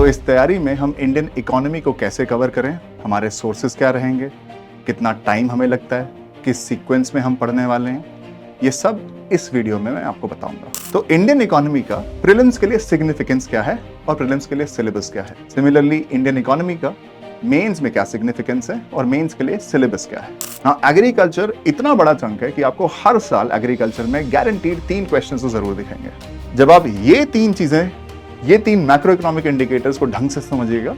तो इस तैयारी में हम इंडियन इकोनॉमी को कैसे कवर करें, हमारे सोर्सेज क्या रहेंगे, कितना टाइम हमें लगता है, किस सीक्वेंस में हम पढ़ने वाले हैं, ये सब इस वीडियो में मैं आपको बताऊंगा। तो इंडियन इकोनॉमी का प्रीलिम्स के लिए सिग्निफिकेंस क्या है और प्रीलिम्स के लिए सिलेबस क्या है। सिमिलरली इंडियन इकोनॉमी का मेंस में क्या सिग्निफिकेंस है और मेंस के लिए सिलेबस क्या है। हाँ, एग्रीकल्चर इतना बड़ा चंक है कि आपको हर साल एग्रीकल्चर में गारंटीड 3 क्वेश्चन तो जरूर दिखेंगे। जब आप ये तीन मैक्रो इकोनॉमिक इंडिकेटर्स को ढंग से समझिएगा,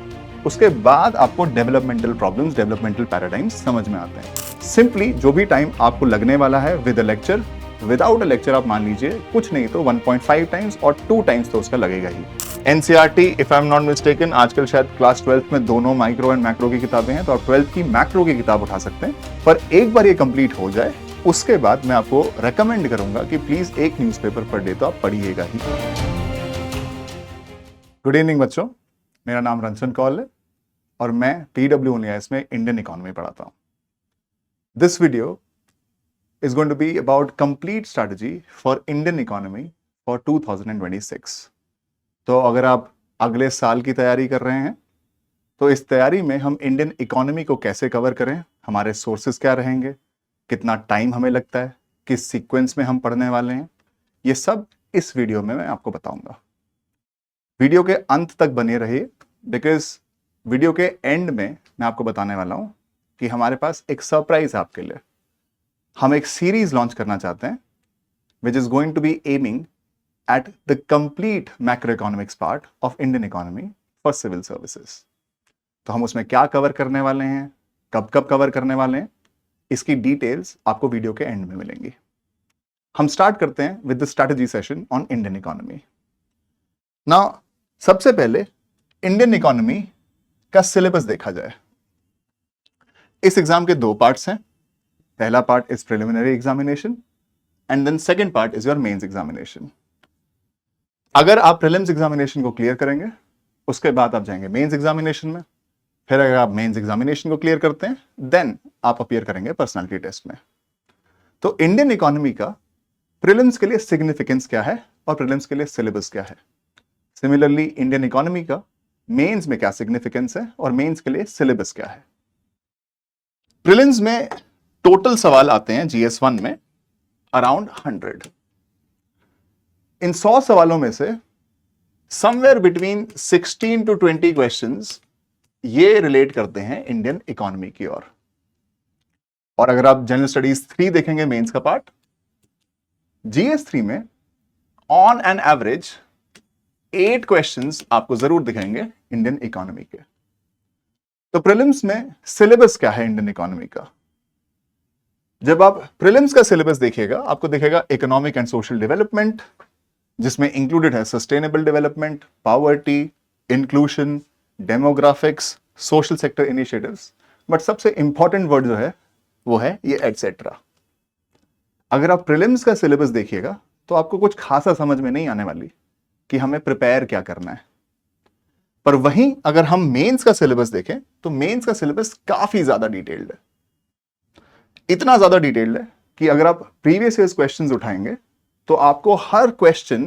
उसके बाद आपको डेवलपमेंटल प्रॉब्लम्स, डेवलपमेंटल पैराडाइम्स समझ में आते हैं। सिंपली जो भी टाइम आपको लगने वाला है with a lecture, without a lecture आप मान लीजिए कुछ नहीं तो 1.5 टाइम्स और 2 टाइम्स तो उसका लगेगा ही। NCERT if I am not mistaken आजकल शायद क्लास 12th में दोनों माइक्रो एंड मैक्रो की किताबें हैं, तो आप 12th की मैक्रो की किताब उठा सकते हैं। पर एक बार ये कंप्लीट हो जाए उसके बाद मैं आपको रेकमेंड करूंगा कि प्लीज एक न्यूज़पेपर पर डे तो आप पढ़िएगा ही। गुड इवनिंग बच्चों, मेरा नाम रंजन कौल है और मैं PWNIS में इंडियन इकोनॉमी पढ़ाता हूं। This video is going to be about complete strategy for Indian economy for 2026। तो अगर आप अगले साल की तैयारी कर रहे हैं तो इस तैयारी में हम इंडियन इकोनॉमी को कैसे कवर करें, हमारे सोर्सेज क्या रहेंगे, कितना टाइम हमें लगता है, किस सीक्वेंस में हम पढ़ने वाले हैं, ये सब इस वीडियो में मैं आपको बताऊंगा। वीडियो के अंत तक बने रहिए बिकॉज वीडियो के एंड में मैं आपको बताने वाला हूं कि हमारे पास एक सरप्राइज है आपके लिए। हम एक सीरीज लॉन्च करना चाहते हैं which is going to be aiming at the complete macroeconomics part of Indian economy for civil services. तो हम उसमें क्या कवर करने वाले हैं, कब कब कवर करने वाले हैं, इसकी डिटेल्स आपको वीडियो के एंड में मिलेंगी। हम स्टार्ट करते हैं with the strategy session on Indian economy. Now सबसे पहले इंडियन इकोनॉमी का सिलेबस देखा जाए। इस एग्जाम के 2 पार्ट्स हैं। पहला part is preliminary examination and then second part is your mains examination. अगर आप प्रीलिम्स एग्जामिनेशन को क्लियर करेंगे उसके बाद आप जाएंगे मेंस एग्जामिनेशन में। फिर अगर आप मेंस एग्जामिनेशन को क्लियर करते हैं देन आप अपीयर करेंगे पर्सनालिटी टेस्ट में। तो इंडियन इकोनॉमी का प्रीलिम्स के लिए सिग्निफिकेंस क्या है और प्रीलिम्स के लिए सिलेबस क्या है। सिमिलरली इंडियन इकोनॉमी का मेंस में क्या सिग्निफिकेंस है और मेंस के लिए सिलेबस क्या है। प्रीलिम्स में टोटल सवाल आते हैं GS1 में अराउंड 100। इन 100 सवालों में से समवेयर बिटवीन 16 to 20 क्वेश्चंस ये रिलेट करते हैं इंडियन इकोनॉमी की ओर। और अगर आप जनरल स्टडीज 3 देखेंगे मेंस का पार्ट, GS3 में ऑन एन एवरेज 8 क्वेश्चंस आपको जरूर दिखेंगे इंडियन इकोनॉमी के। तो प्रीलिम्स में सिलेबस क्या है इंडियन इकोनॉमी का। जब आप प्रीलिम्स का सिलेबस देखिएगा आपको दिखेगा इकोनॉमिक एंड सोशल डेवलपमेंट, जिसमें इंक्लूडेड है sustainable development, poverty, inclusion, demographics, social sector initiatives. But सबसे इंपॉर्टेंट वर्ड जो है वो है ये एटसेट्रा। अगर आप प्रीलिम्स का सिलेबस देखिएगा तो आपको कुछ खासा समझ में नहीं आने वाली कि हमें प्रिपेयर क्या करना है। पर वहीं अगर हम मेंस का सिलेबस देखें तो मेंस का सिलेबस काफी ज्यादा डिटेल्ड है। इतना ज्यादा डिटेल्ड है कि अगर आप प्रीवियस ईयर्स क्वेश्चंस उठाएंगे तो आपको हर क्वेश्चन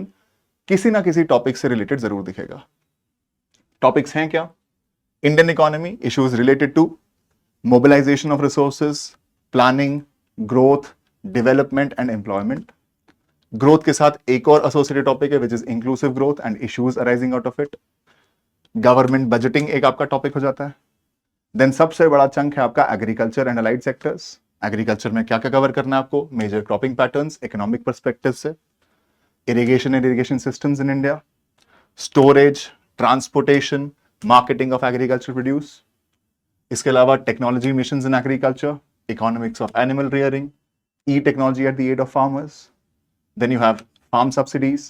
किसी ना किसी टॉपिक से रिलेटेड जरूर दिखेगा। टॉपिक्स हैं क्या? Indian economy issues related to mobilisation of resources, planning, growth, development and employment. Growth के साथ एक और एसोसिएटेड टॉपिक है which is inclusive growth and issues arising out of it. Government budgeting एक आपका टॉपिक हो जाता है। देन सबसे बड़ा चंक है आपका agriculture and allied sectors. Agriculture में क्या क्या कवर करना है आपको, major cropping patterns economic perspective से, irrigation and irrigation systems in India, storage, transportation, marketing of agriculture produce. इसके अलावा technology missions in agriculture, economics of animal rearing, e technology at the aid of farmers. Then you have farm subsidies,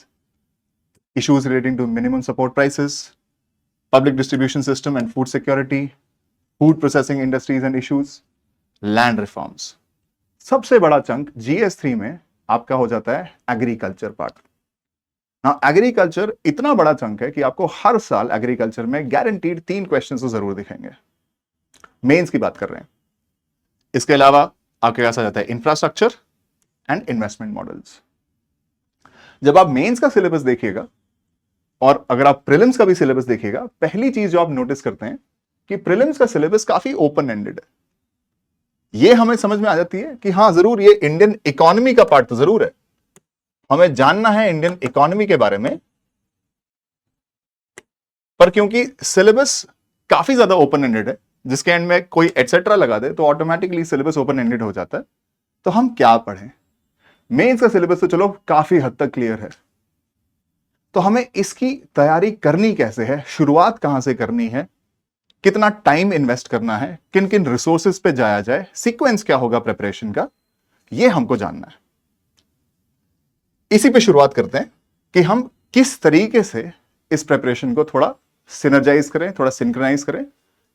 issues relating to minimum support prices, public distribution system and food security, food processing industries and issues, land reforms. सबसे बड़ा chunk GS3 में आपका हो जाता है agriculture part. ना agriculture इतना बड़ा चंक है कि आपको हर साल एग्रीकल्चर में गारंटीड 3 क्वेश्चन तो जरूर दिखेंगे। मेंस की बात कर रहे हैं। इसके अलावा आपके पास आ जाता है इंफ्रास्ट्रक्चर एंड इन्वेस्टमेंट मॉडल्स। जब आप मेंस का सिलेबस देखिएगा और अगर आप प्रीलिम्स का भी सिलेबस देखिएगा, पहली चीज जो आप नोटिस करते हैं कि प्रीलिम्स का सिलेबस काफी ओपन एंडेड है। ये हमें समझ में आ जाती है कि हाँ जरूर ये इंडियन इकोनॉमी का पार्ट तो जरूर है, हमें जानना है इंडियन इकोनॉमी के बारे में, पर क्योंकि सिलेबस काफी ज्यादा ओपन एंडेड है, जिसके एंड में कोई एटसेट्रा लगा दे तो ऑटोमेटिकली सिलेबस ओपन एंडेड हो जाता है। तो हम क्या पढ़ें? मेंस का सिलेबस तो चलो काफी हद तक क्लियर है, तो हमें इसकी तैयारी करनी कैसे है, शुरुआत कहां से करनी है, कितना टाइम इन्वेस्ट करना है, किन किन रिसोर्सेज पे जाया जाए, सीक्वेंस क्या होगा प्रिपरेशन का, यह हमको जानना है। इसी पे शुरुआत करते हैं कि हम किस तरीके से इस प्रिपरेशन को थोड़ा सिनर्जाइज करें, थोड़ा सिंक्रोनाइज करें,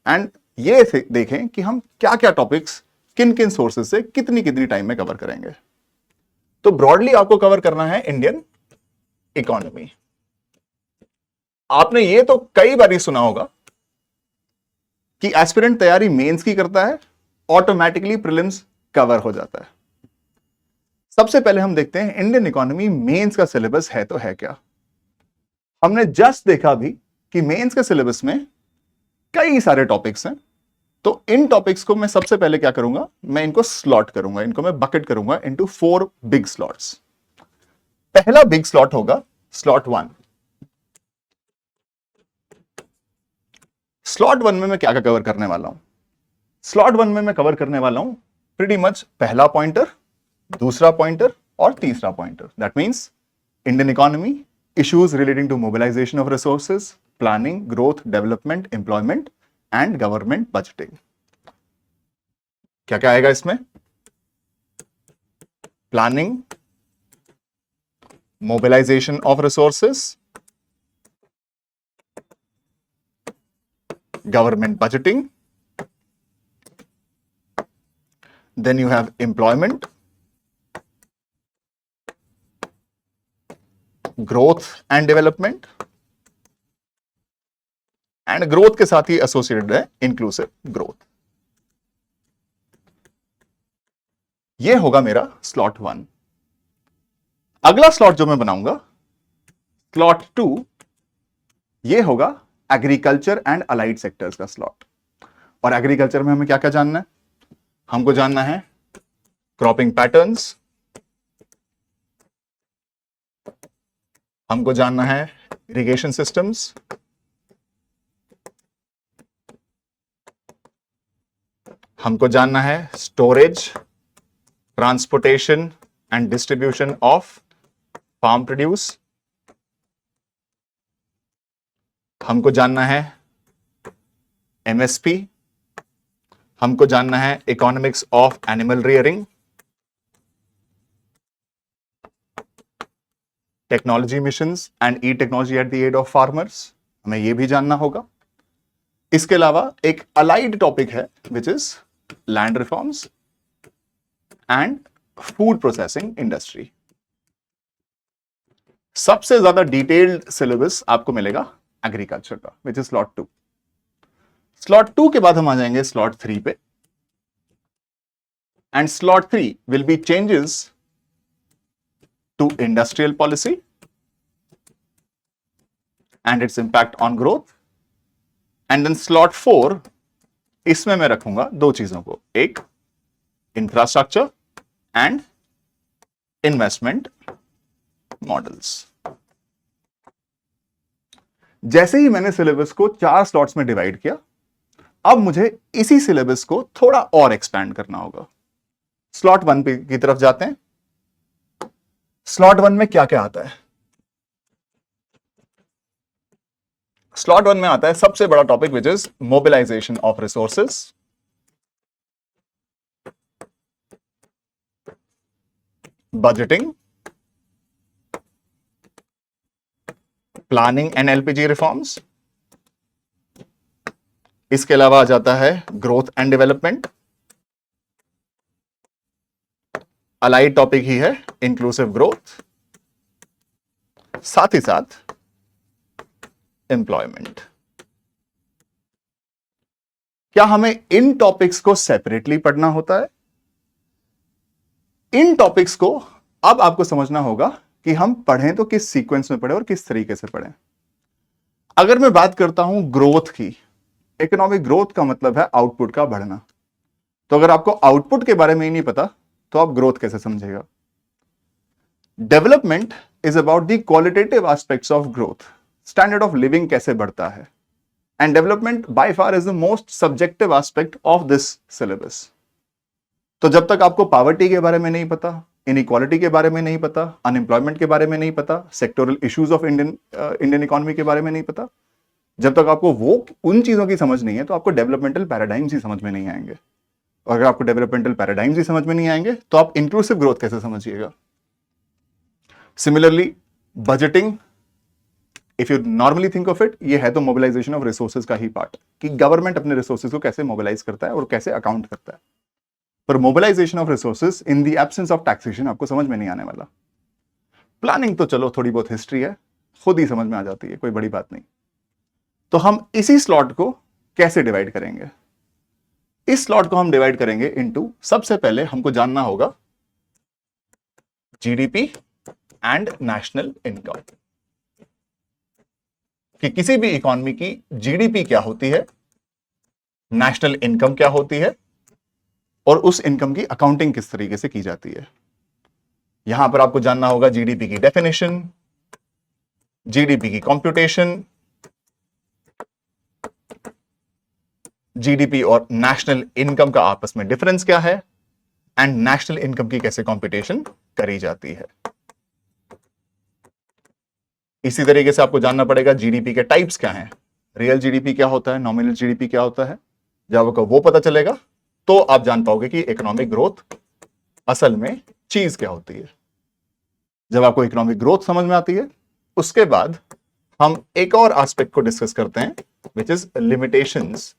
एंड ये देखें कि हम क्या क्या टॉपिक्स किन किन सोर्सेज से कितनी कितनी टाइम में कवर करेंगे। तो ब्रॉडली आपको कवर करना है इंडियन इकोनॉमी। आपने ये तो कई बार ही सुना होगा कि एस्पिरेंट तैयारी मेंस की करता है, ऑटोमेटिकली प्रीलिम्स कवर हो जाता है। सबसे पहले हम देखते हैं इंडियन इकोनॉमी मेंस का सिलेबस है तो है क्या। हमने जस्ट देखा भी कि मेंस के सिलेबस में कई सारे टॉपिक्स हैं, तो इन टॉपिक्स को मैं सबसे पहले क्या करूंगा, मैं इनको स्लॉट करूंगा, इनको मैं बकेट करूंगा इनटू 4 बिग स्लॉट्स। पहला बिग स्लॉट होगा स्लॉट 1। स्लॉट 1 में मैं क्या क्या कवर करने वाला हूं? स्लॉट 1 में मैं कवर करने वाला हूं प्रीटी मच पहला पॉइंटर, दूसरा पॉइंटर और तीसरा pointer. That means Indian economy, issues relating to mobilisation of resources, planning, growth, development, employment and government budgeting. क्या क्या आएगा इसमें? Planning, mobilisation of resources, government budgeting, then you have employment, growth and development, and growth के साथ ही associated है inclusive growth। ये होगा मेरा स्लॉट 1। अगला स्लॉट जो मैं बनाऊंगा स्लॉट 2, ये होगा एग्रीकल्चर एंड अलाइड सेक्टर्स का स्लॉट। और एग्रीकल्चर में हमें क्या क्या जानना है? हमको जानना है क्रॉपिंग पैटर्न्स, हमको जानना है इरिगेशन सिस्टम्स, हमको जानना है storage, transportation and distribution of farm produce, हमको जानना है एमएसपी, हमको जानना है economics of animal rearing, technology missions and e technology at the aid of farmers, हमें यह भी जानना होगा। इसके अलावा एक अलाइड टॉपिक है which is land reforms and food processing industry. सबसे ज्यादा डिटेल्ड सिलेबस आपको मिलेगा एग्रीकल्चर का विच इज स्लॉट 2। स्लॉट 2 के बाद हम आ जाएंगे स्लॉट 3 पे, and slot 3 will be changes to industrial policy and its impact on growth, and then slot 4, इसमें मैं रखूंगा दो चीजों को, एक इंफ्रास्ट्रक्चर एंड इन्वेस्टमेंट मॉडल्स। जैसे ही मैंने सिलेबस को 4 स्लॉट्स में डिवाइड किया, अब मुझे इसी सिलेबस को थोड़ा और एक्सपैंड करना होगा। स्लॉट 1 की तरफ जाते हैं। स्लॉट 1 में क्या क्या आता है? स्लॉट 1 में आता है सबसे बड़ा topic which is mobilisation of resources, budgeting, planning and LPG reforms. इसके अलावा आ जाता है growth and development, allied topic ही है इंक्लूसिव ग्रोथ, साथ ही साथ एम्प्लॉयमेंट। क्या हमें इन टॉपिक्स को सेपरेटली पढ़ना होता है? इन टॉपिक्स को अब आपको समझना होगा कि हम पढ़ें तो किस सीक्वेंस में पढ़ें और किस तरीके से पढ़ें। अगर मैं बात करता हूं ग्रोथ की, इकोनॉमिक ग्रोथ का मतलब है आउटपुट का बढ़ना। तो अगर आपको आउटपुट के बारे में ही नहीं पता तो आप ग्रोथ कैसे समझेगा? Development is about the qualitative aspects of growth, standard of living कैसे बढ़ता है। And development by far is the most subjective aspect of this syllabus. तो जब तक आपको पॉवर्टी के बारे में नहीं पता, इनइक्वालिटी के बारे में नहीं पता, अनएम्प्लॉयमेंट के बारे में नहीं पता, sectoral issues of Indian economy के बारे में नहीं पता, जब तक आपको वो उन चीजों की समझ नहीं है तो आपको डेवलपमेंटल पैराडाइम्स ही समझ में नहीं आएंगे। और अगर आपको डेवलपमेंटल पैराडाइम्स ही समझ में नहीं आएंगे तो आप इंक्लूसिव ग्रोथ कैसे समझिएगा? Similarly budgeting, if you normally think of it, ये है तो मोबिलाइजेशन ऑफ रिसोर्सेज का ही पार्ट, कि गवर्नमेंट अपने रिसोर्सेज को कैसे मोबिलाइज करता है और कैसे अकाउंट करता है। पर mobilisation of resources in the absence of taxation आपको समझ में नहीं आने वाला। प्लानिंग तो चलो थोड़ी बहुत हिस्ट्री है, खुद ही समझ में आ जाती है, कोई बड़ी बात नहीं। तो हम इसी स्लॉट को कैसे डिवाइड करेंगे? इस स्लॉट को हम डिवाइड करेंगे इनटू, सबसे पहले हमको जानना होगा जीडीपी एंड नेशनल इनकम, कि किसी भी इकोनॉमी की जीडीपी क्या होती है, नेशनल इनकम क्या होती है, और उस इनकम की अकाउंटिंग किस तरीके से की जाती है। यहां पर आपको जानना होगा जीडीपी की डेफिनेशन, जीडीपी की कंप्यूटेशन, जीडीपी और नेशनल इनकम का आपस में डिफरेंस क्या है, एंड नेशनल इनकम की कैसे कंप्यूटेशन करी जाती है। इसी तरीके से आपको जानना पड़ेगा जीडीपी के टाइप्स क्या हैं, रियल जीडीपी क्या होता है, नॉमिनल जीडीपी क्या होता है। जब आपको वो पता चलेगा तो आप जान पाओगे कि इकोनॉमिक ग्रोथ असल में चीज क्या होती है। जब आपको इकोनॉमिक ग्रोथ समझ में आती है, उसके बाद हम एक और एस्पेक्ट को डिस्कस करते हैं, which is limitations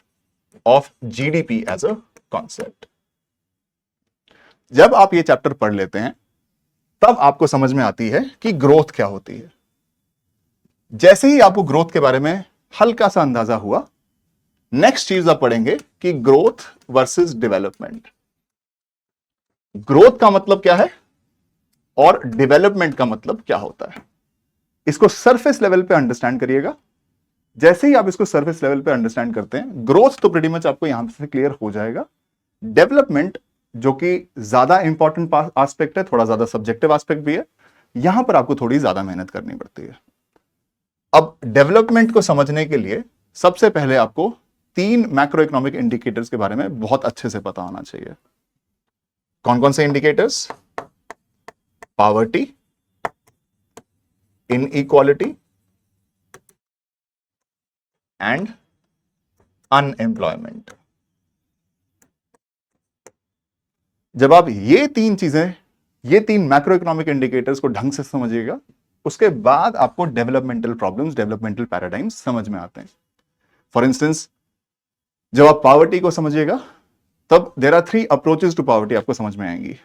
of GDP as a concept. जब आप ये चैप्टर पढ़ लेते हैं तब आपको समझ में आती है कि ग्रोथ क्या होती है। जैसे ही आपको ग्रोथ के बारे में हल्का सा अंदाजा हुआ, नेक्स्ट चीज आप पढ़ेंगे कि ग्रोथ वर्सेस डेवलपमेंट। ग्रोथ का मतलब क्या है और डेवलपमेंट का मतलब क्या होता है, इसको सरफेस लेवल पे अंडरस्टैंड करिएगा। जैसे ही आप इसको सरफेस लेवल पे अंडरस्टैंड करते हैं, ग्रोथ तो प्रीटी मच आपको यहां से क्लियर हो जाएगा। डेवलपमेंट जो कि ज्यादा इंपॉर्टेंट एस्पेक्ट है, थोड़ा ज्यादा सब्जेक्टिव एस्पेक्ट भी है, यहां पर आपको थोड़ी ज्यादा मेहनत करनी पड़ती है। अब डेवलपमेंट को समझने के लिए सबसे पहले आपको 3 मैक्रो इकोनॉमिक इंडिकेटर्स के बारे में बहुत अच्छे से पता होना चाहिए। कौन कौन से indicators? Poverty, inequality and unemployment. जब आप ये 3 चीजें, ये 3 मैक्रो इकोनॉमिक इंडिकेटर्स को ढंग से समझिएगा, उसके बाद आपको डेवलपमेंटल प्रॉब्लम्स, डेवलपमेंटल पैराडाइम्स समझ में आते हैं। फॉर इंस्टेंस, जब आप पॉवर्टी को समझिएगा तब there are 3 approaches to poverty आपको समझ में आएंगी।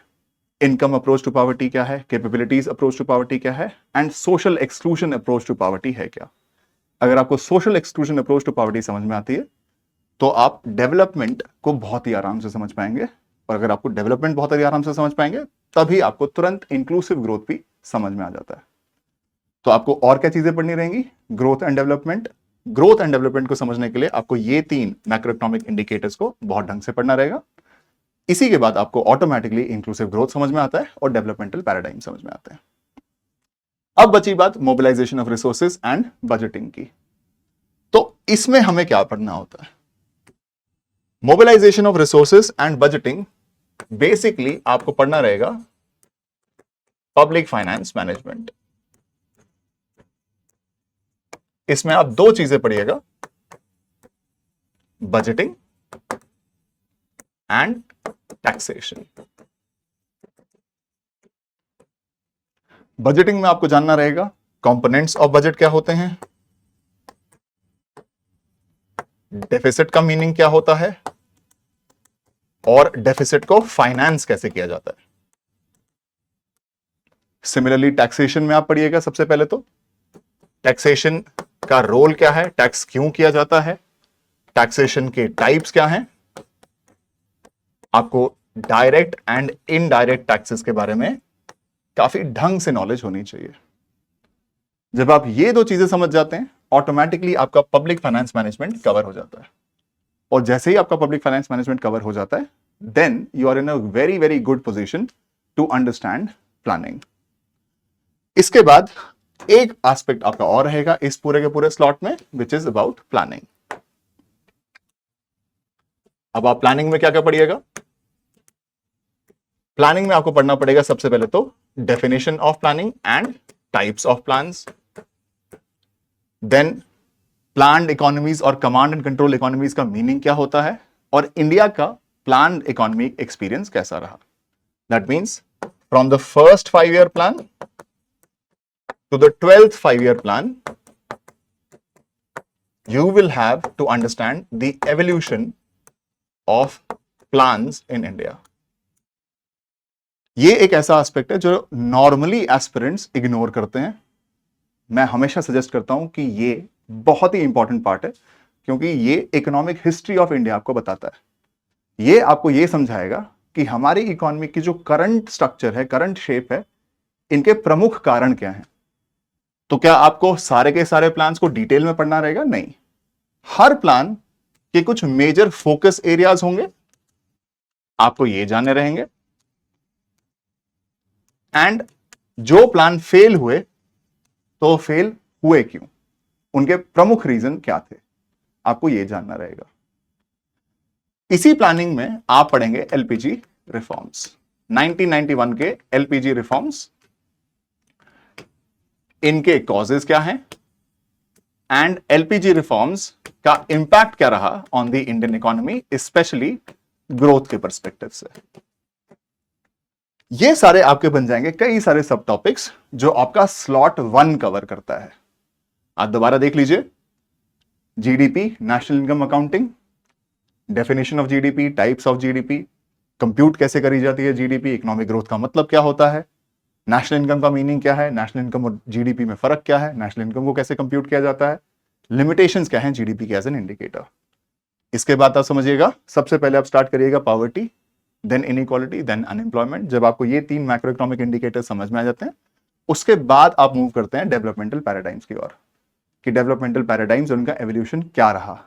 इनकम अप्रोच टू पॉवर्टी क्या है, कैपेबिलिटीज अप्रोच टू पॉवर्टी क्या है, and social exclusion approach to poverty है क्या। अगर आपको social exclusion approach to poverty समझ में आती है तो आप डेवलपमेंट को बहुत ही आराम से समझ पाएंगे, और अगर आपको डेवलपमेंट बहुत ही आराम से समझ पाएंगे तभी आपको तुरंत इंक्लूसिव ग्रोथ भी समझ में आ जाता है। तो आपको और क्या चीजें पढ़नी रहेंगी? Growth and development. Growth and development को समझने के लिए आपको ये 3 मैक्रो इकोनॉमिक इंडिकेटर्स को बहुत ढंग से पढ़ना रहेगा। इसी के बाद आपको ऑटोमेटिकली इंक्लूसिव ग्रोथ समझ में आता है और डेवलपमेंटल पैराडाइम समझ में आता है। अब बची बात mobilisation of resources and budgeting की। तो इसमें हमें क्या पढ़ना होता है? Mobilisation of resources and budgeting basically आपको पढ़ना रहेगा पब्लिक फाइनेंस मैनेजमेंट। इसमें आप 2 चीजें पढ़िएगा, बजटिंग एंड टैक्सेशन। बजटिंग में आपको जानना रहेगा कंपोनेंट्स ऑफ बजट क्या होते हैं, डेफिसिट का मीनिंग क्या होता है, और डेफिसिट को फाइनेंस कैसे किया जाता है। सिमिलरली टैक्सेशन में आप पढ़िएगा सबसे पहले तो टैक्सेशन का रोल क्या है, टैक्स क्यों किया जाता है, टैक्सेशन के टाइप्स क्या हैं। आपको डायरेक्ट एंड इनडायरेक्ट टैक्सेस के बारे में काफी ढंग से नॉलेज होनी चाहिए। जब आप ये 2 चीजें समझ जाते हैं, ऑटोमेटिकली आपका पब्लिक फाइनेंस मैनेजमेंट कवर हो जाता है। और जैसे ही आपका पब्लिक फाइनेंस मैनेजमेंट कवर हो जाता है, then you are in a very very good position to understand planning. इसके बाद एक एस्पेक्ट आपका और रहेगा इस पूरे के पूरे स्लॉट में, विच इज अबाउट प्लानिंग। अब आप प्लानिंग में क्या क्या पढ़िएगा? प्लानिंग में आपको पढ़ना पड़ेगा सबसे पहले तो definition of planning and types of plans, then planned economies और कमांड एंड कंट्रोल इकोनॉमीज का मीनिंग क्या होता है, और इंडिया का प्लान्ड इकोनॉमिक एक्सपीरियंस कैसा रहा। That means from the first 5-year plan to the 12th 5-year plan, you will have to understand the evolution of plans in India. ये एक ऐसा एस्पेक्ट है जो नॉर्मली एस्पिरेंट्स इग्नोर करते हैं। मैं हमेशा सजेस्ट करता हूं कि ये बहुत ही इंपॉर्टेंट पार्ट है, क्योंकि ये इकोनॉमिक हिस्ट्री ऑफ इंडिया आपको बताता है। ये आपको ये समझाएगा कि हमारी इकोनॉमी की जो करंट स्ट्रक्चर है, करंट शेप है, इनके प्रमुख कारण क्या हैं। तो क्या आपको सारे के सारे प्लान्स को डिटेल में पढ़ना रहेगा? नहीं। हर प्लान के कुछ मेजर फोकस एरियाज होंगे, आपको ये जानने रहेंगे, एंड जो प्लान फेल हुए तो फेल हुए क्यों, उनके प्रमुख रीजन क्या थे, आपको ये जानना रहेगा। इसी प्लानिंग में आप पढ़ेंगे एलपीजी रिफॉर्म्स, 1991 के एलपीजी रिफॉर्म्स, इनके कॉजेज क्या हैं, एंड एलपीजी रिफॉर्म्स का इंपैक्ट क्या रहा on the Indian economy, specially growth के पर्सपेक्टिव से। ये सारे आपके बन जाएंगे कई सारे सब टॉपिक्स जो आपका स्लॉट 1 कवर करता है। आप दोबारा देख लीजिए, GDP, national income accounting, definition of GDP, types of GDP, compute कैसे करी जाती है जीडीपी, इकोनॉमिक ग्रोथ का मतलब क्या होता है, नेशनल इनकम का मीनिंग क्या है, नेशनल इनकम और जीडीपी में फर्क क्या है, नेशनल इनकम को कैसे कंप्यूट किया जाता है, लिमिटेशंस क्या है जीडीपी के एज एन इंडिकेटर। इसके बाद आप समझिएगा, सबसे पहले आप स्टार्ट करिएगा poverty, then inequality, then unemployment. जब आपको ये 3 मैक्रो इकोनॉमिक इंडिकेटर समझ में आ जाते हैं, उसके बाद आप मूव करते हैं डेवलपमेंटल पैराडाइम्स की ओर, कि डेवलपमेंटल पैराडाइम्स और उनका एवोल्यूशन क्या रहा।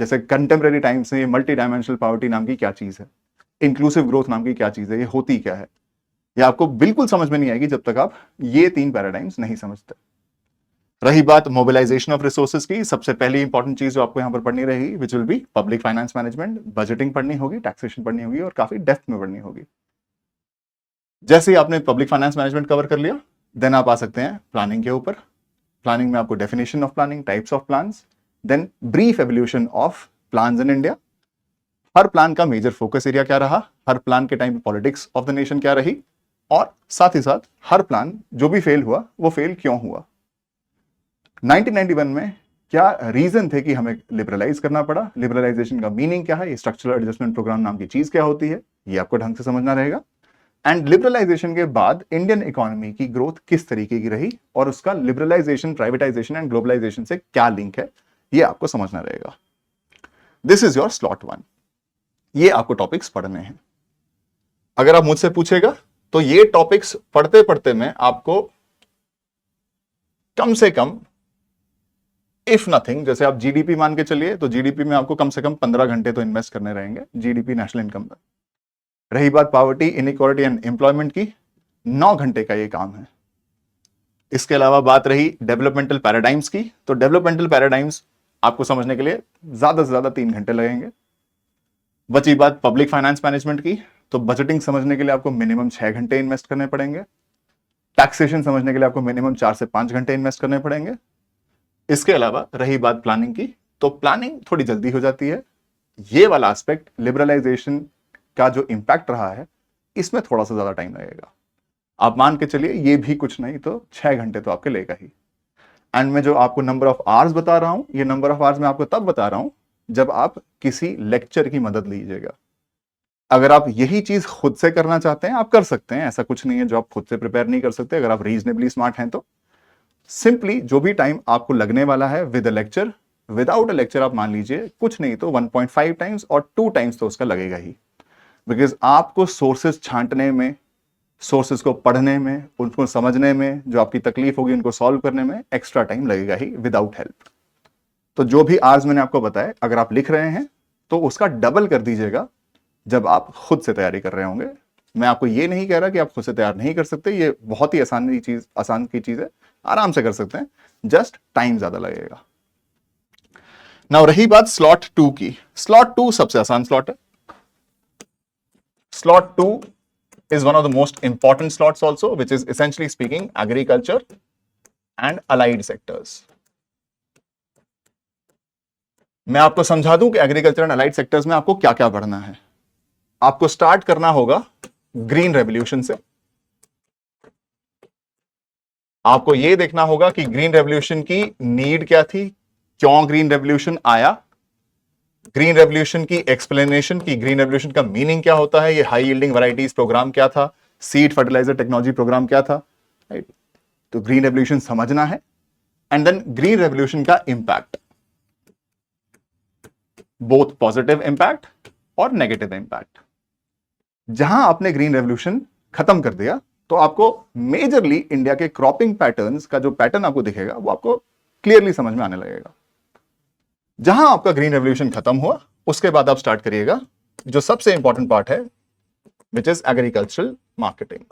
जैसे कंटेम्प्रेरी टाइम्स में मल्टी डायमेंशनल पॉवर्टी नाम की क्या चीज है, इंक्लूसिव ग्रोथ नाम की क्या चीज है, ये होती क्या है, ये आपको बिल्कुल समझ में नहीं आएगी जब तक आप ये 3 पैराडाइम्स नहीं समझते। रही बात मोबिलाइजेशन ऑफ रिसोर्सेज की, सबसे पहली इंपॉर्टेंट चीज जो आपको यहां पर पढ़नी रहेगी, which will be public finance management, budgeting पढ़नी होगी, टैक्सेशन पढ़नी होगी, और काफी डेप्थ में पढ़नी होगी। जैसे ही आपने पब्लिक फाइनेंस मैनेजमेंट कवर कर लिया, देन आप आ सकते हैं प्लानिंग के ऊपर। प्लानिंग में आपको definition of planning, types of plans, then brief evolution of plans in India, हर प्लान का मेजर फोकस एरिया क्या रहा, हर प्लान के time politics of the nation क्या रही, और साथ ही साथ हर प्लान जो भी फेल हुआ वो फेल क्यों हुआ। 1991 में क्या रीजन थे कि हमें लिबरलाइज करना पड़ा, लिबरलाइजेशन का मीनिंग क्या है, ये स्ट्रक्चरल एडजस्टमेंट प्रोग्राम नाम की चीज क्या होती है, ये आपको ढंग से समझना रहेगा। एंड लिबरलाइजेशन के बाद इंडियन इकोनॉमी की ग्रोथ किस तरीके की रही, और उसका लिबरलाइजेशन, प्राइवेटाइजेशन एंड ग्लोबलाइजेशन से क्या लिंक है, ये आपको समझना रहेगा। This is your slot 1। ये आपको टॉपिक्स पढ़ने हैं। अगर आप मुझसे पूछेगा तो ये टॉपिक्स पढ़ते पढ़ते में आपको कम से कम, इफ नथिंग, जैसे आप जीडीपी मान के चलिए, तो जीडीपी में आपको कम से कम 15 घंटे तो इन्वेस्ट करने रहेंगे, जीडीपी नेशनल इनकम में। रही बात पॉवर्टी, इनइक्वालिटी एंड एम्प्लॉयमेंट की, 9 घंटे का ये काम है। इसके अलावा बात रही डेवलपमेंटल पैराडाइम्स की, तो डेवलपमेंटल पैराडाइम्स आपको समझने के लिए ज्यादा से ज्यादा 3 घंटे लगेंगे। बची बात पब्लिक फाइनेंस मैनेजमेंट की, तो बजटिंग समझने के लिए आपको मिनिमम 6 घंटे इन्वेस्ट करने पड़ेंगे। टैक्सेशन समझने के लिए आपको मिनिमम 4 से 5 घंटे इन्वेस्ट करने पड़ेंगे। इसके अलावा रही बात प्लानिंग की, तो प्लानिंग थोड़ी जल्दी हो जाती है। ये वाला एस्पेक्ट, लिबरलाइजेशन का जो इंपैक्ट रहा है, इसमें थोड़ा सा ज्यादा टाइम लगेगा। आप मान के चलिए ये भी कुछ नहीं तो 6 घंटे तो आपके लेगा ही। एंड मैं जो आपको नंबर ऑफ आवर्स बता रहा हूं, ये नंबर ऑफ आवर्स मैं आपको तब बता रहा हूं जब आप किसी लेक्चर की मदद लीजिएगा। अगर आप यही चीज खुद से करना चाहते हैं, आप कर सकते हैं, ऐसा कुछ नहीं है जो आप खुद से प्रिपेयर नहीं कर सकते। अगर आप रीजनेबली स्मार्ट हैं तो सिंपली जो भी टाइम आपको लगने वाला है with a lecture, without a lecture आप मान लीजिए कुछ नहीं तो 1.5 टाइम्स और 2 टाइम्स तो उसका लगेगा ही। बिकॉज आपको सोर्सेस छांटने में, सोर्सेज को पढ़ने में, उनको समझने में, जो आपकी तकलीफ होगी उनको सॉल्व करने में एक्स्ट्रा टाइम लगेगा ही विदाउट हेल्प। तो जो भी आज मैंने आपको बताया, अगर आप लिख रहे हैं तो उसका डबल कर दीजिएगा जब आप खुद से तैयारी कर रहे होंगे। मैं आपको ये नहीं कह रहा कि आप खुद से तैयार नहीं कर सकते, ये बहुत ही आसान की चीज है, आराम से कर सकते हैं, जस्ट टाइम ज्यादा लगेगा। नाउ रही बात स्लॉट 2 की। स्लॉट 2 सबसे आसान स्लॉट है। Slot 2 is one of the most important slots also, which is essentially speaking agriculture and allied sectors. मैं आपको समझा दूं कि एग्रीकल्चर एंड अलाइड सेक्टर्स में आपको क्या क्या पढ़ना है। आपको स्टार्ट करना होगा ग्रीन रेवोल्यूशन से। आपको यह देखना होगा कि ग्रीन रेवोल्यूशन की नीड क्या थी, क्यों ग्रीन रेवोल्यूशन आया, ग्रीन रेवोल्यूशन की एक्सप्लेनेशन की, ग्रीन रेवोल्यूशन का मीनिंग क्या होता है, ये हाई यील्डिंग वैरायटीज प्रोग्राम क्या था, सीड फर्टिलाइजर टेक्नोलॉजी प्रोग्राम क्या था, राइट। तो ग्रीन रेवोल्यूशन समझना है। एंड देन ग्रीन रेवोल्यूशन का इंपैक्ट, बोथ पॉजिटिव इंपैक्ट और नेगेटिव इंपैक्ट। जहां आपने ग्रीन रेवोल्यूशन खत्म कर दिया तो आपको मेजरली इंडिया के क्रॉपिंग पैटर्न्स का जो पैटर्न आपको दिखेगा वो आपको क्लियरली समझ में आने लगेगा। जहां आपका ग्रीन रेवोल्यूशन खत्म हुआ उसके बाद आप स्टार्ट करिएगा जो सबसे इंपॉर्टेंट पार्ट है, which is agricultural marketing.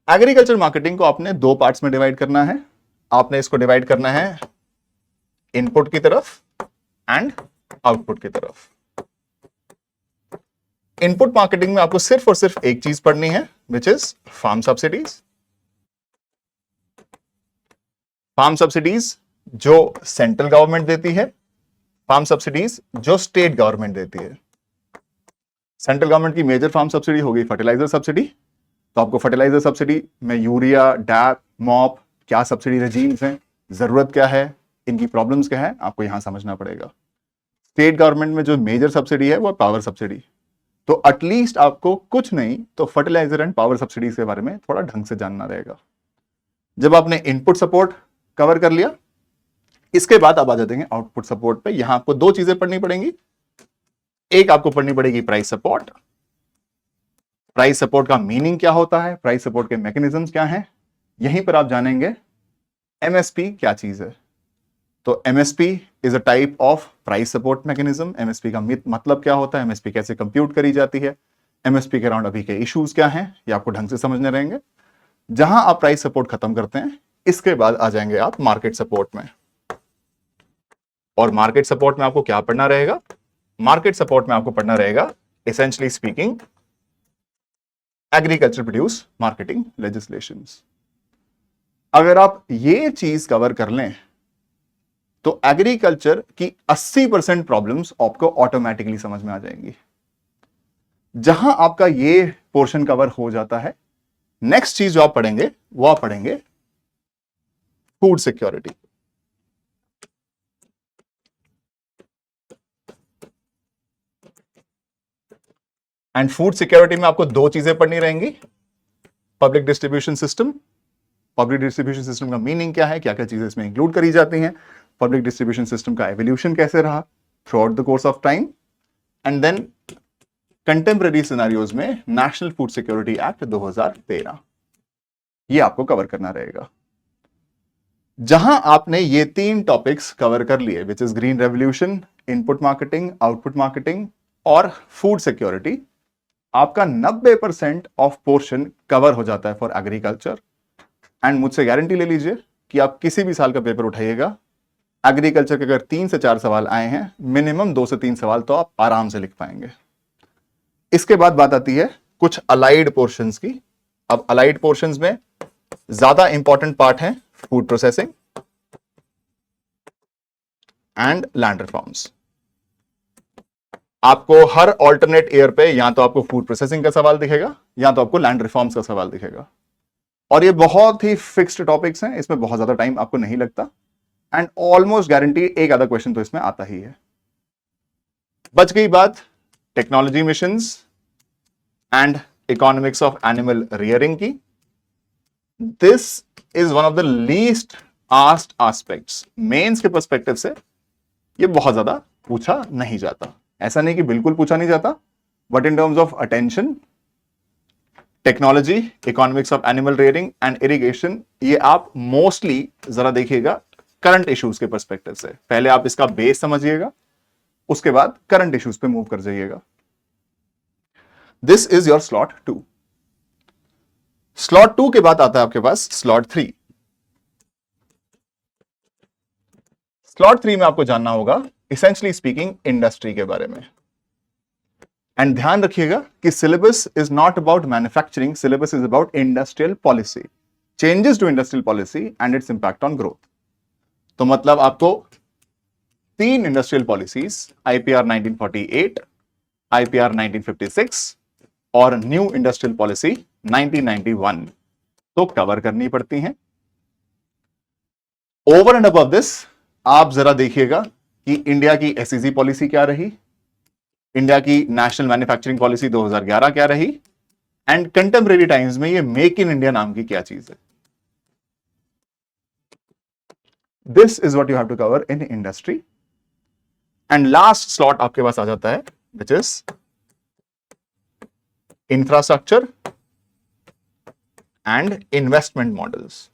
Agriculture marketing को आपने दो पार्ट्स में डिवाइड करना है। आपने इसको डिवाइड करना है इनपुट की तरफ एंड आउटपुट की तरफ। इनपुट मार्केटिंग में आपको सिर्फ और सिर्फ एक चीज पढ़नी है, which is farm subsidies. Farm subsidies जो सेंट्रल गवर्नमेंट देती है, फार्म सब्सिडीज जो स्टेट गवर्नमेंट देती है। सेंट्रल गवर्नमेंट की मेजर फार्म सब्सिडी होगी फर्टिलाइजर सब्सिडी। तो आपको फर्टिलाइजर सब्सिडी में यूरिया, डैप, मॉप, क्या सब्सिडी रेजीम्स हैं, जरूरत क्या है, इनकी प्रॉब्लम्स क्या है, आपको यहां समझना पड़ेगा। स्टेट गवर्नमेंट में जो मेजर सब्सिडी है वो पावर सब्सिडी। तो एटलीस्ट आपको कुछ नहीं तो फर्टिलाइजर एंड पावर सब्सिडीज के बारे में थोड़ा ढंग से जानना रहेगा। जब आपने इनपुट सपोर्ट कवर कर लिया, इसके बाद आप आ जाएंगे आउटपुट सपोर्ट पे। यहां आपको दो चीजें पढ़नी पड़ेंगी। एक आपको पढ़नी पड़ेगी प्राइस सपोर्ट। प्राइस सपोर्ट का मीनिंग क्या होता है, प्राइस सपोर्ट के मैकेनिज्म्स क्या हैं, यहीं पर आप जानेंगे एमएसपी क्या चीज है। तो MSP is a type of price support mechanism. MSP का मतलब क्या होता है, एमएसपी कैसे कंप्यूट करी जाती है, एमएसपी के अराउंड अभी के इश्यूज क्या हैं, ये आपको ढंग से समझने रहेंगे। जहां आप प्राइस सपोर्ट खत्म करते हैं, इसके बाद आ जाएंगे आप मार्केट सपोर्ट में। और मार्केट सपोर्ट में आपको क्या पढ़ना रहेगा, मार्केट सपोर्ट में आपको पढ़ना रहेगा essentially speaking agriculture produce marketing legislations. अगर आप ये चीज कवर कर लें तो एग्रीकल्चर की 80% प्रॉब्लम्स आपको ऑटोमेटिकली समझ में आ जाएंगी। जहां आपका ये पोर्शन कवर हो जाता है, नेक्स्ट चीज जो आप पढ़ेंगे वो आप पढ़ेंगे food security. And food security में आपको दो चीजें पढ़नी रहेंगी, public distribution system. Public distribution system का मीनिंग क्या है, क्या क्या चीजें इसमें इंक्लूड करी जाती हैं, पब्लिक डिस्ट्रीब्यूशन सिस्टम का एवोल्यूशन कैसे रहा throughout the course of time, and then contemporary scenarios में नेशनल फूड सिक्योरिटी एक्ट 2013, ये आपको कवर करना रहेगा। जहां आपने ये तीन टॉपिक्स कवर कर लिए, which is green revolution, input marketing, output marketing और फूड सिक्योरिटी, आपका 90% ऑफ पोर्शन कवर हो जाता है फॉर एग्रीकल्चर। एंड मुझसे गारंटी ले लीजिए कि आप किसी भी साल का पेपर उठाइएगा, एग्रीकल्चर के अगर 3 से 4 सवाल आए हैं, मिनिमम 2 से 3 सवाल तो आप आराम से लिख पाएंगे। इसके बाद बात आती है कुछ अलाइड पोर्शंस की। अब अलाइड पोर्शंस में ज्यादा इंपॉर्टेंट पार्ट है food processing and land reforms. आपको हर ऑल्टरनेट ईयर पे या तो आपको फूड प्रोसेसिंग का सवाल दिखेगा या तो आपको लैंड रिफॉर्म्स का सवाल दिखेगा। और ये बहुत ही फिक्स्ड टॉपिक्स हैं, इसमें बहुत ज्यादा टाइम आपको नहीं लगता। एंड ऑलमोस्ट गारंटी एक आधा क्वेश्चन तो इसमें आता ही है। बच गई बात technology missions and economics of animal rearing की। This is one of the least asked aspects. Mains के पर्सपेक्टिव से ये बहुत ज्यादा पूछा नहीं जाता। ऐसा नहीं कि बिल्कुल पूछा नहीं जाता, but in terms of attention technology, economics of animal rearing and irrigation, ये आप मोस्टली जरा देखिएगा करंट इश्यूज के पर्सपेक्टिव से। पहले आप इसका बेस समझिएगा, उसके बाद करंट इश्यूज पे मूव कर जाइएगा। This is your slot 2। Slot 2 के बाद आता है आपके पास स्लॉट 3। स्लॉट 3 में आपको जानना होगा इसेंशियली स्पीकिंग इंडस्ट्री के बारे में। एंड ध्यान रखिएगा कि syllabus is not about manufacturing, syllabus is about industrial policy, changes to industrial policy and its impact on growth. तो मतलब आपको 3 इंडस्ट्रियल पॉलिसीज, आईपीआर 1948, आईपीआर 1956 और न्यू इंडस्ट्रियल पॉलिसी 1991 तो कवर करनी पड़ती हैं। ओवर एंड अबव दिस आप जरा देखिएगा कि इंडिया की एसईसी पॉलिसी क्या रही, इंडिया की नेशनल मैन्युफैक्चरिंग पॉलिसी 2011 क्या रही, एंड कंटेम्परेरी टाइम्स में ये मेक इन इंडिया नाम की क्या चीज है। This is what you have to cover in industry. And last slot आपके पास आ जाता है which is infrastructure and investment models.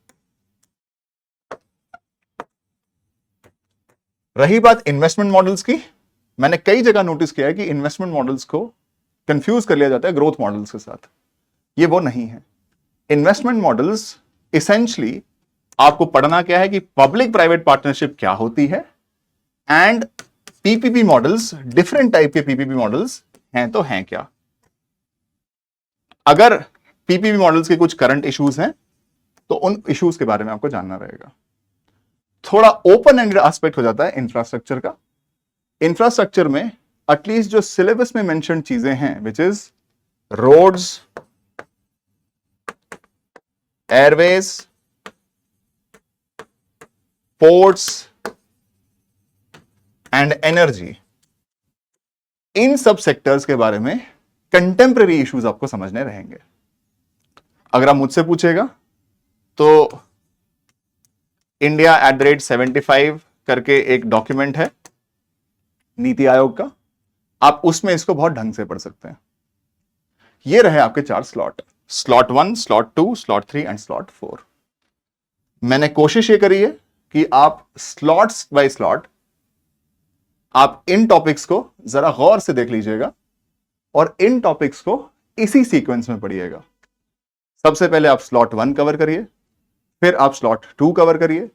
रही बात इन्वेस्टमेंट मॉडल्स की, मैंने कई जगह नोटिस किया है कि इन्वेस्टमेंट मॉडल्स को कंफ्यूज कर लिया जाता है ग्रोथ मॉडल्स के साथ। ये वो नहीं है। इन्वेस्टमेंट मॉडल्स इसेंशली आपको पढ़ना क्या है कि पब्लिक प्राइवेट पार्टनरशिप क्या होती है, and PPP models, different type के पीपीपी मॉडल्स हैं तो हैं क्या। अगर पीपीपी मॉडल्स के कुछ करंट इश्यूज हैं तो उन इश्यूज के बारे में आपको जानना रहेगा। थोड़ा ओपन एंडेड एस्पेक्ट हो जाता है इंफ्रास्ट्रक्चर का। इंफ्रास्ट्रक्चर में एटलीस्ट जो सिलेबस में मेंशन चीजें हैं which is roads, airways, ports and energy, इन सब सेक्टर्स के बारे में कंटेम्परेरी इश्यूज आपको समझने रहेंगे। अगर आप मुझसे पूछेगा तो इंडिया @75 करके एक डॉक्यूमेंट है नीति आयोग का, आप उसमें इसको बहुत ढंग से पढ़ सकते हैं। ये रहे आपके 4 slot, slot 1, slot 2, slot 3 and slot 4। मैंने कोशिश ये करी है कि आप स्लॉट्स बाय स्लॉट आप इन टॉपिक्स को जरा गौर से देख लीजिएगा और इन टॉपिक्स को इसी सीक्वेंस में पढ़िएगा। सबसे पहले आप स्लॉट 1 कवर करिए, फिर आप स्लॉट 2 कवर करिए,